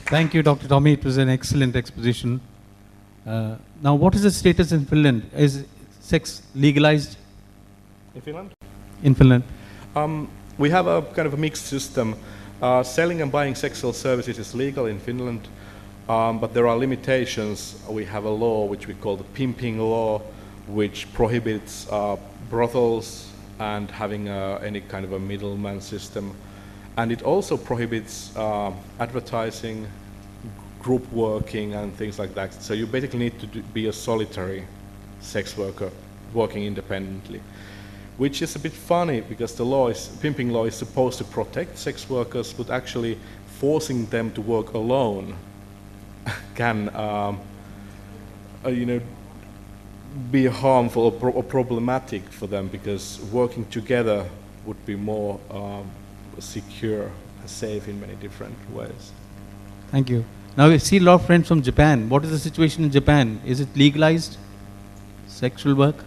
Thank you, Dr. Tommy. It was an excellent exposition. Now, what is the status in Finland? Is sex legalized In Finland? in Finland? We have a kind of a mixed system. Selling and buying sexual services is legal in Finland, but there are limitations. We have a law which we call the pimping law, which prohibits brothels and having any kind of a middleman system. And it also prohibits advertising, group working and things like that. So you basically need to be a solitary sex worker working independently, which is a bit funny because pimping law is supposed to protect sex workers, but actually forcing them to work alone can be harmful or problematic for them, because working together would be more secure and safe in many different ways. Thank you. Now, we see a lot of friends from Japan. What is the situation in Japan? Is it legalized, sexual work?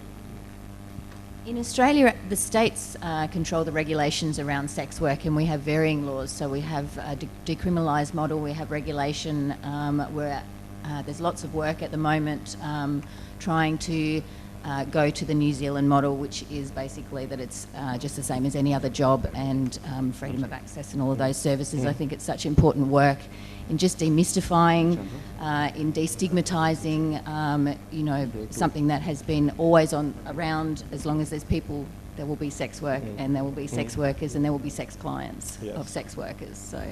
In Australia, the states control the regulations around sex work, and we have varying laws. So we have a decriminalised model, we have regulation, where there's lots of work at the moment trying to go to the New Zealand model, which is basically that it's just the same as any other job, and freedom of access and all of those services. I think it's such important work in just demystifying, in destigmatising, something that has been always around. As long as there's people, there will be sex work, and there will be sex workers, and there will be sex clients of sex workers. So,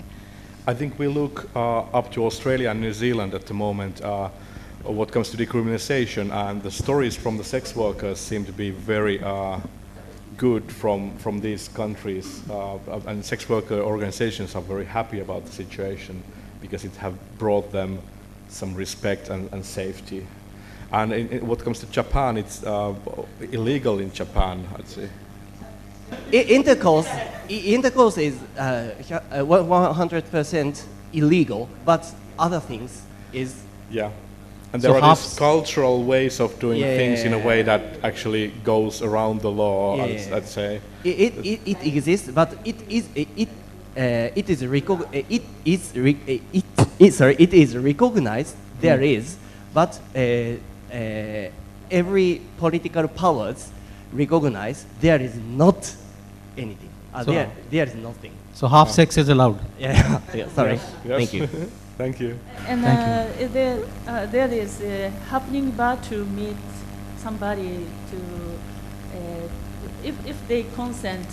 I think we look up to Australia and New Zealand at the moment what comes to decriminalization, and the stories from the sex workers seem to be very good from these countries, and sex worker organizations are very happy about the situation because it have brought them some respect and safety. And in what comes to Japan, it's illegal in Japan, I'd say. Intercourse is 100% illegal, but other things is... Yeah. And there are these cultural ways of doing things in a way that actually goes around the law, I'd say. It exists, but it is recognized. There is, but every political powers recognize there is not anything. There is nothing. So half sex is allowed. Yeah. Sorry. Yes. Thank you. Thank you. And there is happening about to meet somebody to, if they consent,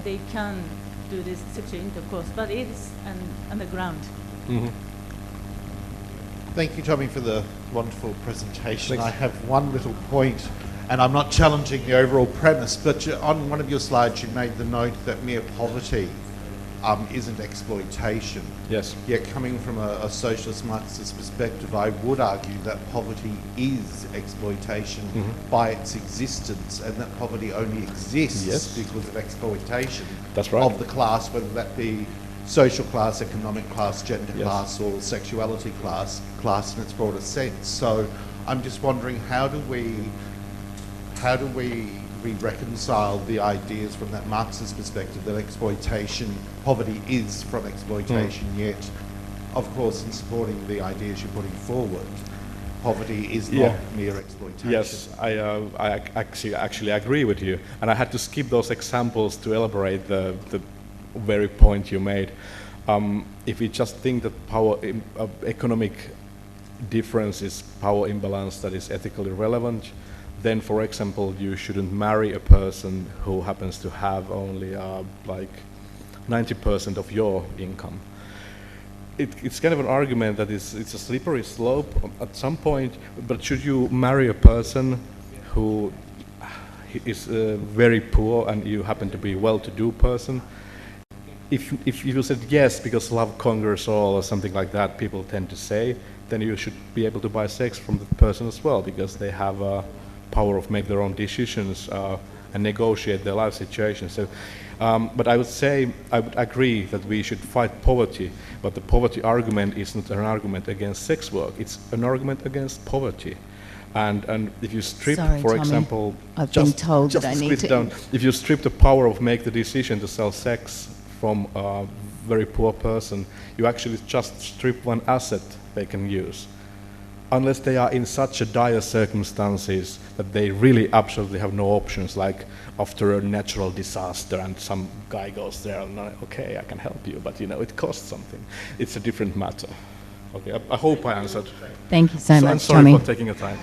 they can do this sexual intercourse, but it's underground. Mm-hmm. Thank you, Tommy, for the wonderful presentation. Thanks. I have one little point, and I'm not challenging the overall premise, but on one of your slides you made the note that mere poverty isn't exploitation. Yes. Yet coming from a socialist Marxist perspective, I would argue that poverty is exploitation by its existence, and that poverty only exists because of exploitation of the class, whether that be social class, economic class, gender class, or sexuality class in its broader sense. So I'm just wondering, how do we reconcile the ideas from that Marxist perspective that poverty is from exploitation, yet, of course, in supporting the ideas you're putting forward, poverty is not mere exploitation. Yes, I actually agree with you, and I had to skip those examples to elaborate the very point you made. If we just think that economic difference is power imbalance that is ethically relevant, then, for example, you shouldn't marry a person who happens to have only like 90% of your income. It's kind of an argument that it's a slippery slope at some point, but should you marry a person who is very poor and you happen to be a well-to-do person? If you said yes because love conquers all or something like that, people tend to say, then you should be able to buy sex from the person as well, because they have power of make their own decisions and negotiate their life situation. So, but I would agree that we should fight poverty, but the poverty argument is not an argument against sex work, it's an argument against poverty. And if you strip, for example, I've been told that I need to... If you strip the power of make the decision to sell sex from very poor person, you actually just strip one asset they can use. Unless they are in such a dire circumstances that they really absolutely have no options, like after a natural disaster and some guy goes there and okay, I can help you, but it costs something. It's a different matter. Okay, I hope I answered. Thank you so I'm much, sorry Tommy. for taking your time.